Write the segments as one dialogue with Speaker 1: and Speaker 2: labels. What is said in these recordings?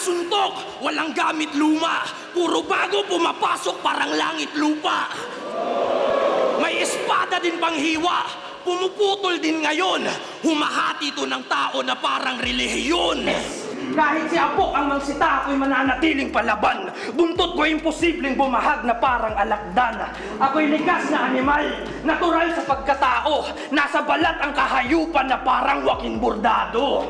Speaker 1: suntok, walang gamit luma. Puro bago pumapasok parang langit lupa. May espada din panghiwa, pumuputol din ngayon. Humahati ito ng tao na parang relihiyon. Kahit si Apok ang magsita, ako'y mananatiling palaban. Buntot ko imposibleng bumahag na parang alakdan. Ako'y likas na animal, natural sa pagkatao. Nasa balat ang kahayupan na parang wakin bordado.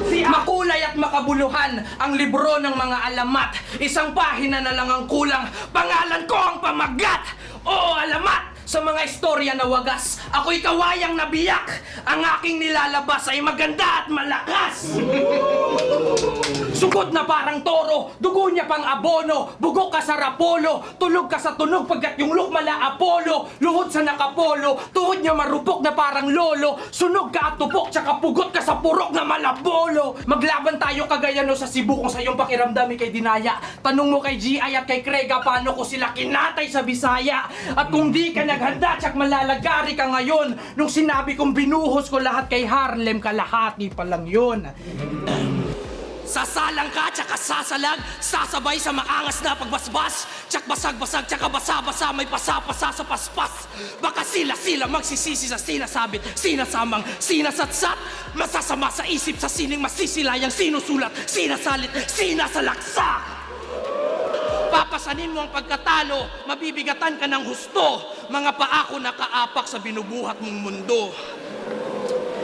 Speaker 1: Si makulay at makabuluhan ang libro ng mga alamat. Isang pahina na lang ang kulang, pangalan ko ang pamagat. Oo, alamat! Sa mga istorya na wagas, ako'y kawayang nabiyak. Ang aking nilalabas ay maganda at malakas. Sugot na parang toro, dugo niya pang abono. Bugok ka sa rapolo, tulog ka sa tunog pagkat yung look mala Apollo. Luhod sa nakapolo, tuhod niya marupok na parang lolo. Sunog ka at tupok, tsaka pugot ka sa purok na malabolo. Maglaban tayo kagaya no sa Cebu kung sa iyong pakiramdami kay Dinaya. Tanong mo kay G.I. at kay Krega paano ko sila kinatay sa Bisaya. At kung di ka naghanda, tsak malalagari ka ngayon. Nung sinabi kong binuhos ko lahat kay Harlem, kalahati pa lang yun. Sasalang ka, tsaka sasalag, sasabay sa maangas na pagbasbas. Tsak basag-basag, tsaka basa-basa, may pasa-pasa sa paspas. Baka sila-sila magsisisi sa sinasabit, sinasamang, sinasatsat. Masasama sa isip, sa sining masisilayang sinusulat, sinasalit, sinasalaksak. Papasanin mo ang pagkatalo, mabibigatan ka ng husto. Mga paako nakaapak sa binubuhat mong mundo.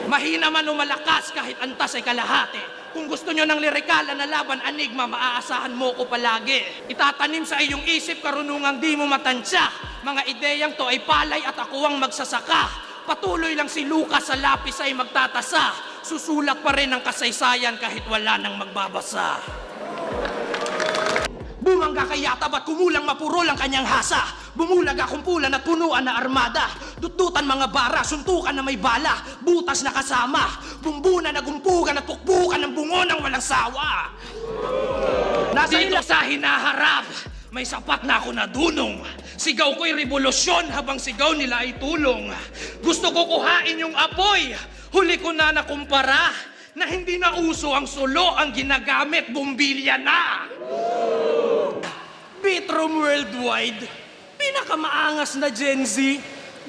Speaker 1: Mahina man o malakas kahit antas ay kalahati. Kung gusto nyo ng lirikal na laban enigma, maaasahan mo ko palagi. Itatanim sa iyong isip karunungang di mo matansya. Mga ideyang to ay palay at ako ang magsasaka. Patuloy lang si Lucas sa lapis ay magtatasa. Susulat pa rin ang kasaysayan kahit wala nang magbabasa. Bumangga kay Yatab at kumulang mapurol ang kanyang hasa. Bumulag akong pulan at punuan na armada. Dututan mga bara, suntukan na may bala. Butas na kasama, bumbunan na gumpugan at pukpukan ng bungo ng walang sawa. Nasa dito sa hinaharap, may sapat na ako na dunong. Sigaw ko'y revolusyon habang sigaw nila ay tulong. Gusto ko kuhain yung apoy, huli ko na nakumpara. Na hindi na uso ang sulo, ang ginagamit, bumbilya na. Bitrom Worldwide, pinakamaangas na Gen Z.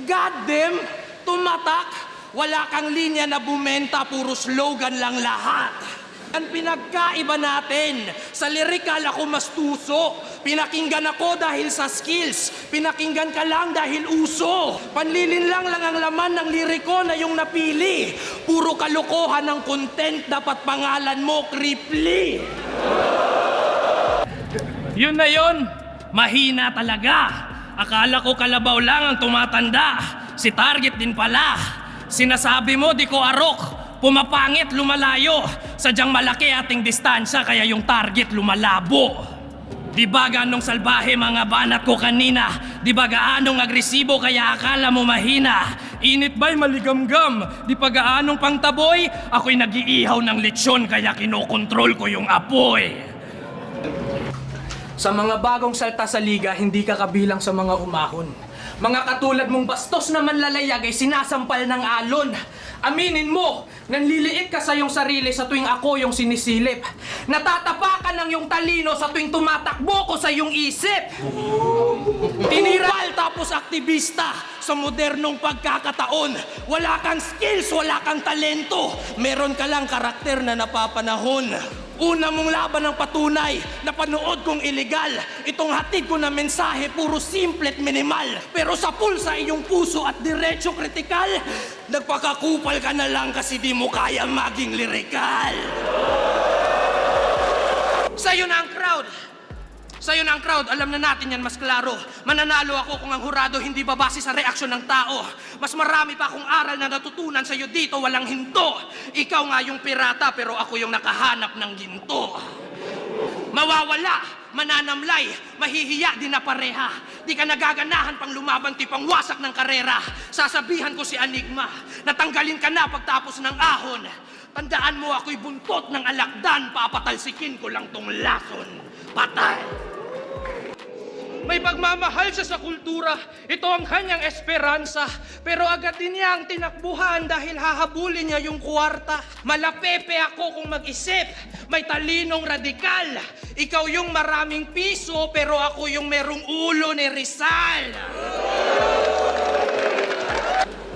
Speaker 1: Goddamn, tumatak. Wala kang linya na bumenta, puro slogan lang lahat. Ang pinagkaiba natin, sa lirikal ako mas tuso. Pinakinggan ako dahil sa skills. Pinakinggan ka lang dahil uso. Panlilinlang lang ang laman ng liriko na yung napili. Puro kalokohan ng content, dapat pangalan mo, Kripli. Yun na yun, mahina talaga. Akala ko kalabaw lang ang tumatanda. Si Target din pala. Sinasabi mo di ko arok. Pumapangit, lumalayo. Sadyang malaki ating distansya kaya yung target lumalabo. Di ba ganong salbahe mga banat ko kanina? Di ba gaanong agresibo kaya akala mo mahina? Init ba'y maligamgam? Di pa gaanong pangtaboy? Ako'y nag-iihaw ng lechon kaya kinokontrol ko yung apoy. Sa mga bagong salta sa liga, hindi ka kabilang sa mga umahon. Mga katulad mong bastos na manlalayag ay sinasampal ng alon. Aminin mo, nanliliit ka sa iyong sarili sa tuwing ako yung sinisilip. Natatapakan ng iyong talino sa tuwing tumatakbo ko sa iyong isip. Tiniral tapos aktivista sa modernong pagkakataon. Wala kang skills, wala kang talento. Meron ka lang karakter na napapanahon. Una mong laban ng patunay na panood kong illegal. Itong hatid ko na mensahe puro simple at minimal. Pero sa pulsa iyong puso at diretso kritikal, nagpakakupal ka na lang kasi di mo kaya maging lirikal. Sa'yo na ang crowd. Sa'yo na ang crowd, alam na natin yan mas klaro. Mananalo ako kung ang hurado hindi babase sa reaksyon ng tao. Mas marami pa akong aral na natutunan sa'yo dito, walang hinto. Ikaw nga yung pirata pero ako yung nakahanap ng ginto. Mawawala, mananamlay, mahihiya din na pareha. Di ka nagaganahan pang lumaban tipang wasak ng karera. Sasabihan ko si Enigma, natanggalin ka na pagtapos ng ahon. Tandaan mo ako'y buntot ng alakdan, papatalsikin ko lang tong lason. Patay!
Speaker 2: May pagmamahal siya sa kultura. Ito ang kanyang esperansa. Pero agad din niya ang tinakbuhan dahil hahabulin niya yung kwarta. Malapepe ako kung mag-isip. May talinong radikal. Ikaw yung maraming piso, pero ako yung merong ulo ni Rizal.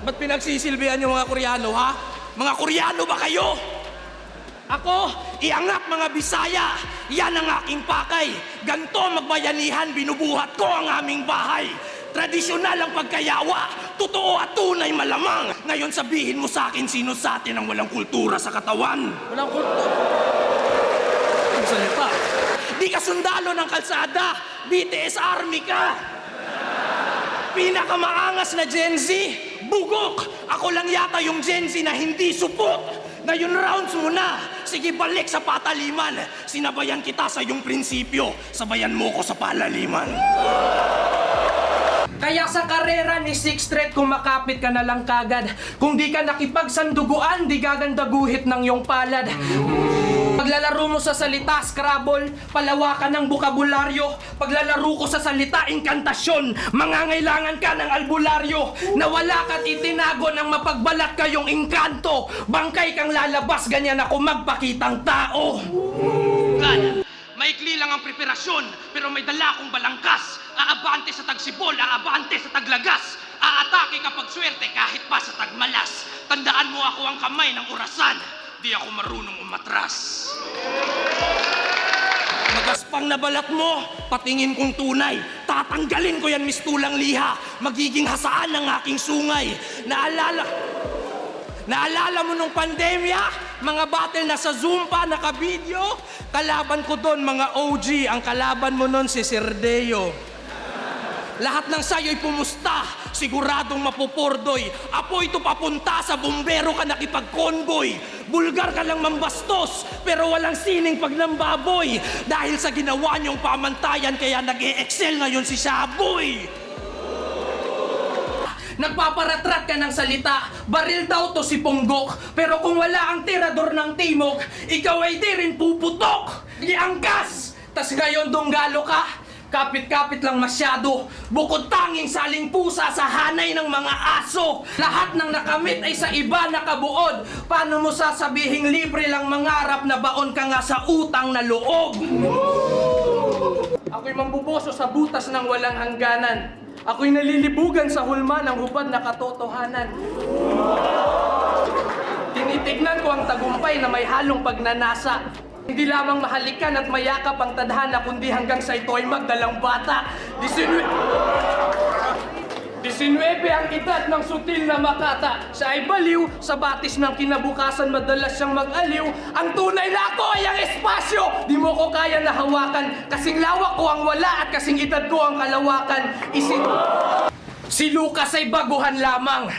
Speaker 1: Ba't pinagsisilbihan yung mga Koreano, ha? Mga Koreano ba kayo? Ako, iangat mga Bisaya. Yan ang aking pakay. Ganto magbayanihan, binubuhat ko ang aming bahay. Tradisyonal ang pagkayawa. Totoo at tunay malamang. Ngayon sabihin mo sa akin sino sa atin ang walang kultura sa katawan.
Speaker 2: Walang kultura.
Speaker 1: Ang salita. Di ka sundalo ng kalsada. BTS Army ka. Pinakamaangas na Gen Z. Bugok. Ako lang yata yung Gen Z na hindi supot. Ngayon rounds mo na. Sige, balik sa pataliman. Sinabayan kita sa iyong prinsipyo. Sabayan mo ko sa palaliman.
Speaker 2: Kaya sa karera ni Sixth Street, kung makapit ka na lang kagad. Kung di ka nakipagsanduguan, di gaganda guhit ng iyong palad. Paglalaro mo sa salita, Scrabble, palawakan ng bukabularyo. Paglalaro ko sa salita, inkantasyon. Mangangailangan ka ng albularyo. Nawala ka't itinago ng mapagbalat kayong engkanto. Bangkay kang lalabas, ganyan ako magpakitang tao.
Speaker 1: God, maikli lang ang preparasyon, pero may dala akong balangkas. Aabante sa tagsibol, aabante sa taglagas. Aatake kapag swerte kahit pa sa tagmalas. Tandaan mo ako ang kamay ng orasan. Di ako marunong umatras. Magaspang na balat mo, patingin kong tunay. Tatanggalin ko yan mistulang liha. Magiging hasaan ng aking sungay. Naalala mo nung pandemya? Mga battle na sa Zoom pa, naka-video? Kalaban ko doon, mga OG. Ang kalaban mo nun si Sir Deo. Lahat ng sayo'y pumusta, siguradong mapupordoy. Apo ito papunta sa bumbero ka nakipag-convoy. Bulgar ka lang mambastos, pero walang sining pag nambaboy. Dahil sa ginawa niyong pamantayan, kaya nag-e-excel ngayon si Shaboy.
Speaker 2: Nagpaparatrat ka ng salita, baril daw to si Ponggok. Pero kung wala ang tirador ng timog, ikaw ay di rin puputok. Iangkas! Tas ngayon donggalo ka, kapit-kapit lang masyado. Bukod tanging saling pusa sa hanay ng mga aso. Lahat ng nakamit ay sa iba nakabuod. Paano mo sasabihing libre lang mangarap na baon ka nga sa utang na loob? Ako'y mambuboso sa butas ng walang hangganan. Ako'y nalilibugan sa hulma ng hubad na katotohanan. Tinitignan ko ang tagumpay na may halong pagnanasa. Hindi lamang mahalikan at mayakap ang tadhana, kundi hanggang sa ito ay magdalang bata. 19 ang edad ng sutil na makata. Siya ay baliw, sa batis ng kinabukasan madalas siyang mag-aliw. Ang tunay na ako ay ang espasyo. Di mo ko kaya na hawakan. Kasing lawak ko ang wala at kasing edad ko ang kalawakan. Si Lucas ay baguhan lamang.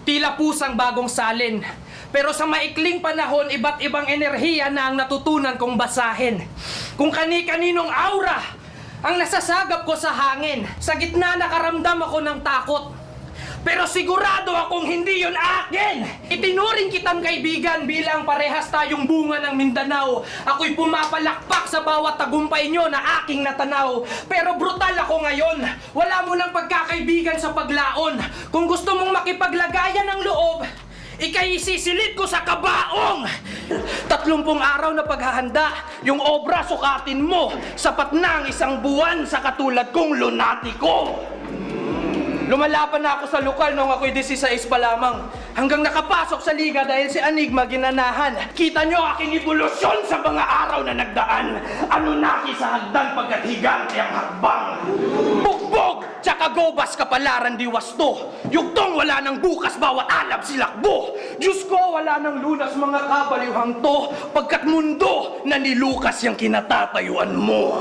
Speaker 2: Tila pusang bagong salin. Pero sa maikling panahon, iba't ibang enerhiya na ang natutunan kong basahin. Kung kani-kaninong aura ang nasasagap ko sa hangin. Sa gitna nakaramdam ako ng takot. Pero sigurado akong hindi yun akin. Itinuring kitang kaibigan bilang parehas tayong bunga ng Mindanao. Ako'y pumapalakpak sa bawat tagumpay nyo na aking natanaw. Pero brutal ako ngayon. Wala mo ng pagkakaibigan sa paglaon. Kung gusto mong makipaglagayan ng loob, ika'y isisilid ko sa kabaong. 30 araw na paghahanda, yung obra sukatin mo. Sapat na ang isang buwan sa katulad kong lunatiko. Lumalaban na ako sa lokal nung ako'y 16 pa lamang. Hanggang nakapasok sa liga dahil si Anigma ginanahan. Kita nyo aking evolusyon sa mga araw na nagdaan. Anunnaki sa hagdan pagkat higante ang hakbang. Bugbog! Tsaka gobas kapalaran di wasto. Yugtong wala ng bukas bawat alab silakbo. Diyos ko wala ng lunas mga kabaliwhang to. Pagkat mundo na ni Lucas yung kinatatayuan mo.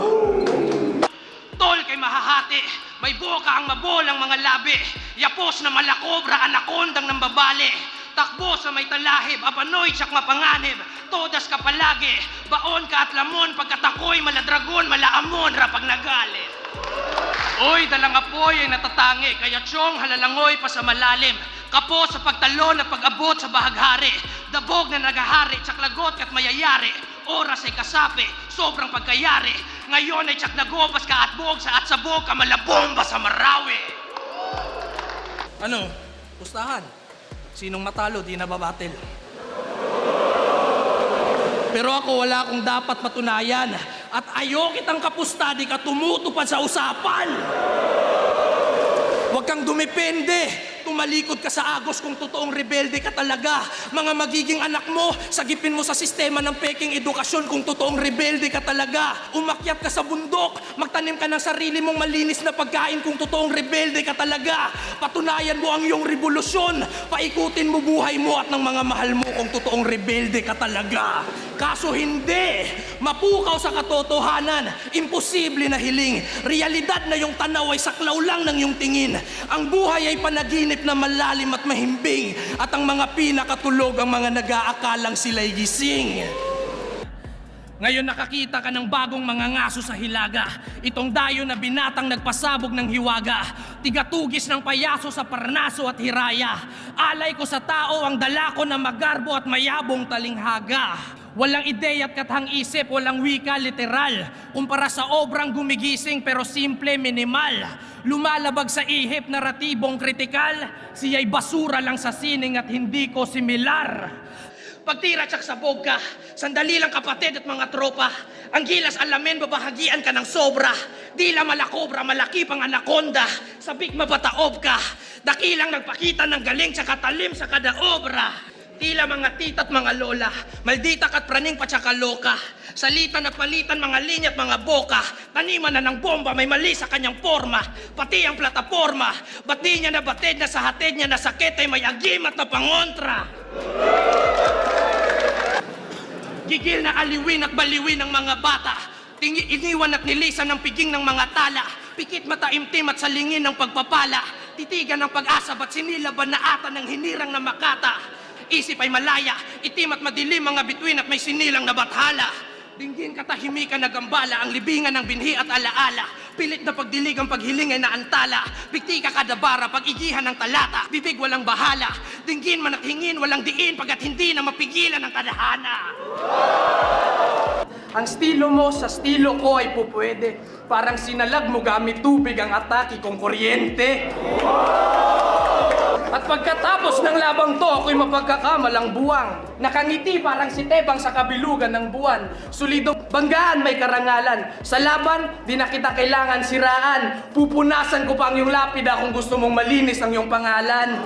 Speaker 2: Tol kay mahahati. May boka ang mabolang mga labi. Yapos na malakobra, anakondang ng babali. Takbo sa may talahib, abanoy tsak mapanganib. Todas ka palagi, baon ka at lamon. Pagkatakoy, maladragon, malaamon, rapag nagalit. Oy, dalang apoy ay natatangi, kaya tiyong halalangoy pa sa malalim. Kapo sa pagtalon at pag-abot sa bahaghari. Dabog na nagahari, tsak lagot ka't mayayari. Oras ay kasapi, sobrang pagkayari.
Speaker 1: Ngayon ay tsak nagobas ka at buog sa atsabog ka malabomba sa Marawi. Ano? Pustahan. Sinong matalo, di nababatil. Pero ako wala akong dapat matunayan. At ayaw kitang kapusta, di ka tumutupad sa usapan. Huwag kang dumepende. Tumalikod ka sa agos kung totoong rebelde ka talaga. Mga magiging anak mo, sagipin mo sa sistema ng peking edukasyon kung totoong rebelde ka talaga. Umakyat ka sa bundok, magtanim ka ng sarili mong malinis na pagkain kung totoong rebelde ka talaga. Patunayan mo ang iyong revolusyon. Paikutin mo buhay mo at ng mga mahal mo kung totoong rebelde ka talaga. Kaso hindi. Mapukaw sa katotohanan. Imposible na hiling. Realidad na yung tanaw ay saklaw lang ng iyong tingin. Ang buhay ay panaginip na malalim at mahimbing. At ang mga pinakatulog ang mga nag-aakalang sila'y gising. Ngayon nakakita ka ng bagong mga ngaso sa hilaga. Itong dayo na binatang nagpasabog ng hiwaga. Tigatugis ng payaso sa Parnaso at Hiraya. Alay ko sa tao ang dala ko na magarbo at mayabong talinghaga. Walang ideya at kathang isip, walang wika literal. Kumpara sa obrang gumigising pero simple minimal. Lumalabag sa ihip naratibong kritikal. Siya'y basura lang sa sining at hindi ko similar. Pagtira tsak sa ka, sandali lang kapatid at mga tropa. Ang gilas alamin, babahagian ka ng sobra. Dila malakobra, malaki pang anaconda. Sabik mabataob ka, dakilang nagpakita ng galing sa katalim sa kada obra. Tila mga tita at mga lola, maldita ka't praning pa tsaka loka. Salita na palitan mga linya at mga boka. Taniman na ng bomba, may mali sa kanyang forma. Pati ang plataforma, ba't di niya nabatid na sa hatid niya na sakit ay may agimat na pangontra. Gigil na aliwin at baliwin ng mga bata. Iniwan at nilisan ng piging ng mga tala. Pikit mataimtim at salingin ng pagpapala. Titigan ng pag-asa ba't sinilaban na ata ng hinirang na makata. Isip ay malaya, itim at madilim mga bituin at may sinilang na bathala. Dinggin katahimikan na gambala, ang libingan ng binhi at alaala. Pilit na pagdilig ang paghiling ay naantala. Bikti ka kadabara, pag-igihan ng talata. Bibig walang bahala, dinggin man at hingin, walang diin pagkat hindi na mapigilan ang tadhana.
Speaker 2: Ang estilo mo sa estilo ko ay pupwede. Parang sinalag mo gamit tubig ang atake kong kuryente. At pagkatapos ng labang to, ako'y mapagkakamalang buwang. Nakangiti parang si Tebang sa kabilugan ng buwan. Solidong banggaan may karangalan. Sa laban, di na kita kailangan siraan. Pupunasan ko pa ang iyong lapida kung gusto mong malinis ang iyong pangalan.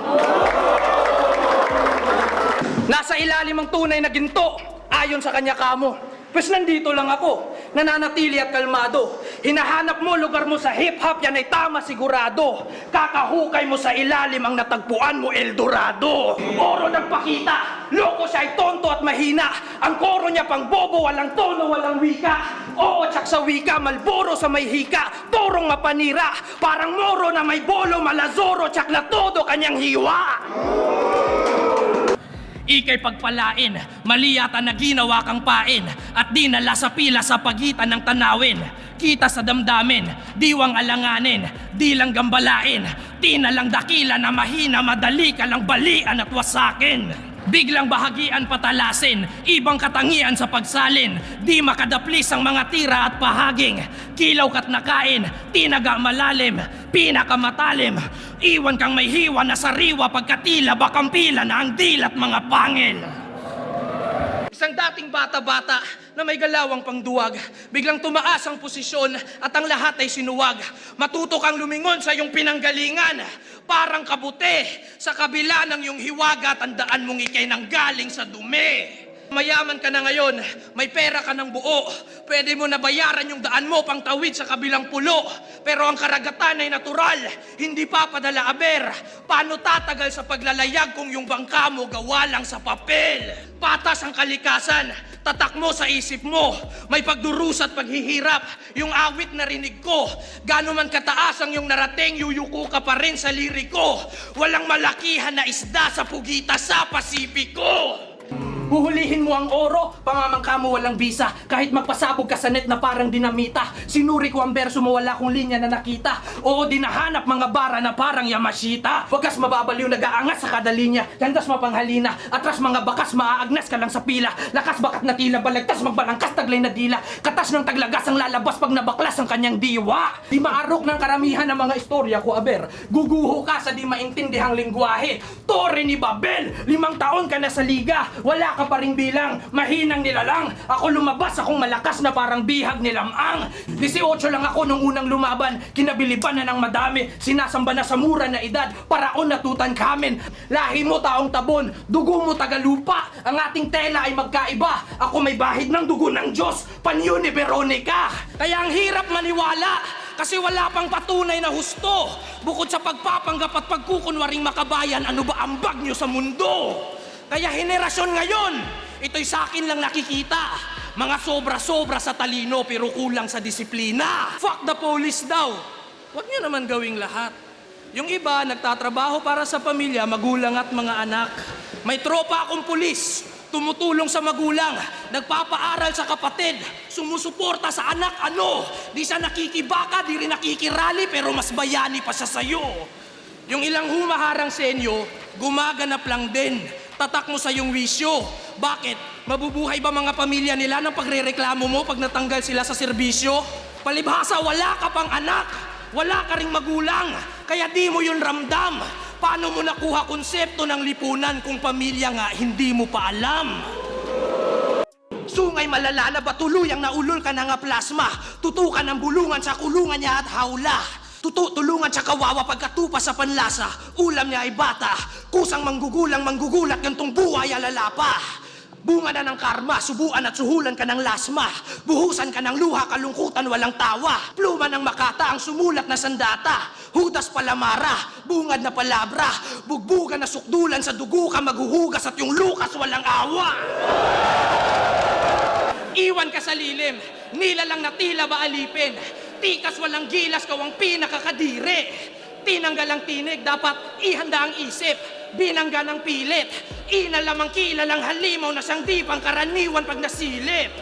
Speaker 2: Nasa ilalim ang tunay na ginto, ayon sa kanya kamo. Pues nandito lang ako, nananatili at kalmado. Hinahanap mo lugar mo sa hip-hop, yan ay tama sigurado. Kakahukay mo sa ilalim ang natagpuan mo, Eldorado. Oro nagpakita, loko siya ay tonto at mahina. Ang koro niya pang bobo, walang tono, walang wika. Oo, tsak sa wika, Malboro sa may hika. Torong mapanira, parang moro na may bolo, malazoro, tsak na todo kanyang hiwa.
Speaker 1: Ika'y pagpalain, mali yata na ginawa kang pain at dinala sa pila sa pagitan ng tanawin. Kita sa damdamin, diwang alanganin, di lang gambalain. Tina lang dakila na mahina, madali ka lang balian at wasakin. Biglang bahagian patalasin, ibang katangian sa pagsalin. Di makadaplis ang mga tira at pahaging. Kilaw ka't nakain, tinaga malalim, pinakamatalim. Iwan kang may hiwa na sariwa pagkatila bakampila na ang dilat mga pangil. Isang dating bata-bata na may galawang pangduwag, biglang tumaas ang posisyon at ang lahat ay sinuwag. Matuto kang lumingon sa iyong pinanggalingan, parang kabute sa kabila ng iyong hiwaga, tandaan mong ikay nanggaling sa dumi. Mayaman ka na ngayon, may pera ka ng buo, pwede mo na bayaran yung daan mo pang tawid sa kabilang pulo. Pero ang karagatan ay natural, hindi papadala aber. Paano tatagal sa paglalayag kung yung bangka mo gawa lang sa papel? Patas ang kalikasan, tatak mo sa isip mo. May pagdurusa at paghihirap, yung awit na rinig ko. Gano man kataas ang yung narating, yuyuko ka pa rin sa liriko. Walang malakihan na isda sa pugita sa Pasipiko.
Speaker 2: Huhulihin mo ang oro, pamamangka mo walang bisa. Kahit magpasabog ka sa net na parang dinamita. Sinuri ko ang berso mo, wala kong linya na nakita. Oo, dinahanap mga bara na parang Yamashita. Wagas mababaliw, nag-aangas sa kada linya. Landas mapanghalina, atras mga bakas, maaagnas ka lang sa pila. Lakas bakat na tila, balagtas magbalangkas, taglay na dila. Katas ng taglagas ang lalabas pag nabaklas ang kanyang diwa. Di maarok ng karamihan ng mga istorya ko, aber. Guguho ka sa di maintindihang lingwahe. Tore ni Babel, 5 taon ka na sa liga. Wala ka pa ring bilang, mahinang nilalang. Ako lumabas, akong malakas na parang bihag ni Lamang. 18 lang ako nung unang lumaban. Kinabiliban na ng madami, sinasamba na sa mura na edad. Paraon na Tutankhamen. Lahi mo taong tabon, dugo mo tagalupa. Ang ating tela ay magkaiba. Ako may bahid ng dugo ng Diyos, panyo ni Veronica. Kaya ang hirap maniwala, kasi wala pang patunay na husto. Bukod sa pagpapanggap at pagkukunwaring makabayan, ano ba ambag nyo sa mundo? Kaya henerasyon ngayon, ito'y sa akin lang nakikita. Mga sobra-sobra sa talino pero kulang sa disiplina. Fuck the police daw. Huwag nyo naman gawing lahat. Yung iba, nagtatrabaho para sa pamilya, magulang at mga anak. May tropa akong pulis, tumutulong sa magulang, nagpapaaral sa kapatid, sumusuporta sa anak, di siya nakikibaka, di rin nakikirali, pero mas bayani pa siya sa'yo. Yung ilang humaharang sa inyo, gumaganap lang din. Tatak mo sa iyong wisyo. Bakit? Mabubuhay ba mga pamilya nila ng pagrereklamo mo pag natanggal sila sa serbisyo? Palibhasa, wala ka pang anak, wala ka ring magulang, kaya di mo yun ramdam. Paano mo nakuha konsepto ng lipunan kung pamilya nga hindi mo pa alam? Sungay malala na ba tuluyang naulol ka na nga plasma? Tutukan ang bulungan sa kulungan niya at hawla. Tutulungan sa kawawa pagkatupa sa panlasa. Ulam niya ay bata, kusang manggugulat gantong buhay alalapa. Bunga na ng karma, subuan at suhulan ka ng lasma. Buhusan ka ng luha, kalungkutan, walang tawa. Pluma ng makata, ang sumulat na sandata. Hudas palamara, bungad na palabra. Bugbugan na sukdulan, sa dugo ka maghuhugas at yung lukas walang awa. Iwan ka sa lilim, nilalang na tila ba alipin. Tikas walang gilas, kawang pinakakadire. Tinanggal ang tinig, dapat ihanda ang isip. Binangga ng pilit, inalamang kilalang halimaw na siyang di pangkaraniwan pag nasilip.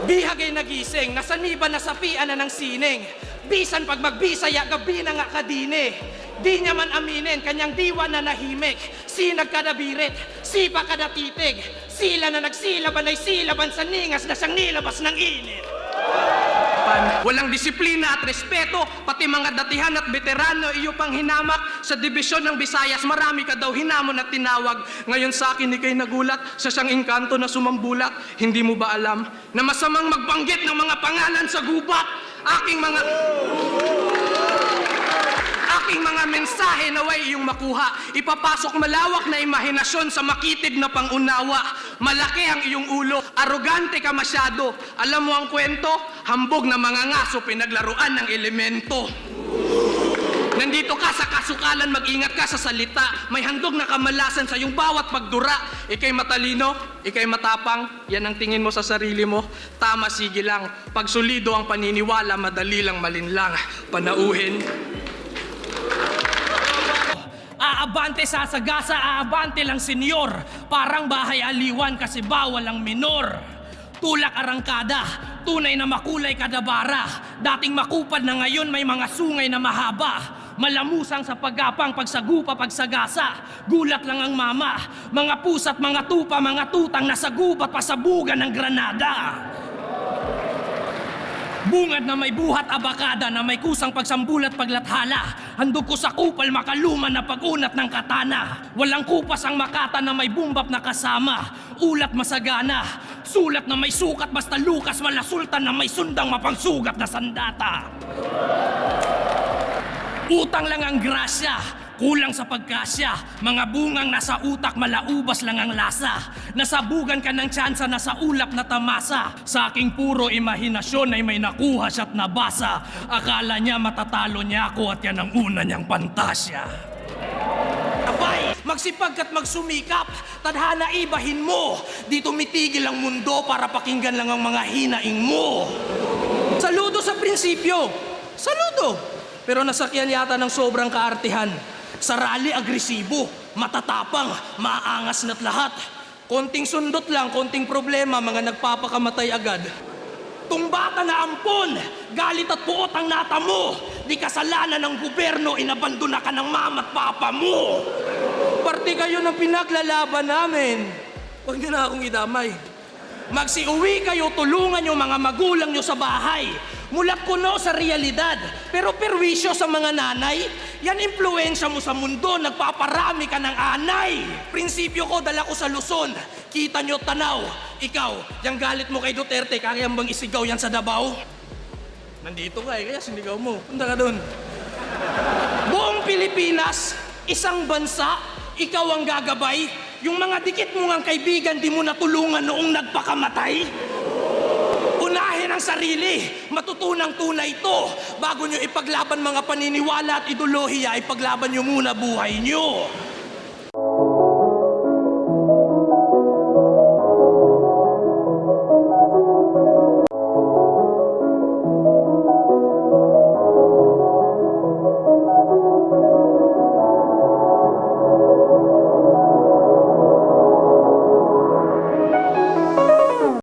Speaker 2: Bihag ay nagising, nasaniba na sapian na ng sining. Bisan pag magbisaya, gabi na nga kadine. Di niya man aminin, kanyang diwa na nahimik. Sinag kada birit, sipa kada titig. Sila na nagsilaban ay silaban sa ningas na siyang nilabas ng init. Walang disiplina at respeto, pati mga datihan at veterano, iyo pang hinamak. Sa dibisyon ng Visayas, marami ka daw hinamon at tinawag. Ngayon sa akin ikay nagulat, sa siyang engkanto na sumambulat. Hindi mo ba alam na masamang magbanggit ng mga pangalan sa gubat? Aking mga mensahe naway iyong makuha. Ipapasok malawak na imahinasyon sa makitid na pangunawa. Malaki ang iyong ulo, arogante ka masyado. Alam mo ang kwento? Hambog na mga ngaso, pinaglaruan ng elemento. Nandito ka sa kasukalan, mag-ingat ka sa salita. May handog na kamalasan sa iyong bawat pagdura. Ika'y matalino, ika'y matapang, yan ang tingin mo sa sarili mo. Tama, sige lang. Pag solido ang paniniwala, madali lang malinlang. Panauhin. Aabante sa sagasa, aabante lang senyor. Parang bahay aliwan kasi bawal ang minor. Tulak arangkada, tunay na makulay kadabara. Dating makupad na ngayon may mga sungay na mahaba. Malamusang sa paggapang, pagsagupa, pagsagasa. Gulat lang ang mama. Mga pusa't mga tupa, mga tutang nasa gubat pasabugan ng granada. Bungad na may buhat abakada na may kusang pagsambulat paglathala. Handog ko sa kupal makaluman na pagunat ng katana. Walang kupas ang makata na may bumbap na kasama. Ulat masagana, sulat na may sukat basta lukas malasultan na may sundang mapangsugat na sandata. Utang lang ang grasya, kulang sa pagkasya. Mga bungang nasa utak, malaubas lang ang lasa. Nasabugan ka ng tsansa, nasa ulap na tamasa. Sa aking puro imahinasyon ay may nakuha siya't nabasa. Akala niya matatalo niya ako at yan ang una niyang pantasya. Abay, magsipag ka't magsumikap, tadhana ibahin mo. Di tumitigil ang mundo para pakinggan lang ang mga hinaing mo. Saludo sa prinsipyo, saludo. Pero nasakyan yata ng sobrang kaartihan. Sa rally agresibo, matatapang, maaangas na't lahat.
Speaker 1: Konting sundot lang, konting problema, mga nagpapakamatay agad. Tumba ka na ampon, galit at puot ang nata mo. Di kasalanan ng gobyerno, inabandona ka ng mama at papa mo. Parte kayo ng pinaglalaban namin. Huwag niyo na akong idamay. Magsiuwi kayo, tulungan yung mga magulang nyo sa bahay. Mulat kuno sa realidad, pero perwisyo sa mga nanay. Yan impluensya mo sa mundo, nagpaparami ka ng anay. Prinsipyo ko, dala ko sa Luzon. Kita nyo tanaw. Ikaw, yung galit mo kay Duterte, kaya bang isigaw yan sa Davao? Nandito ka kaya sinigaw mo. Punta ka dun. Buong Pilipinas, isang bansa, ikaw ang gagabay. Yung mga dikit mo ngang kaibigan, di mo natulungan noong nagpakamatay. Unahin ang sarili, matutunang tunay ito. Bago nyo ipaglaban mga paniniwala at ideolohiya, ipaglaban nyo muna buhay nyo.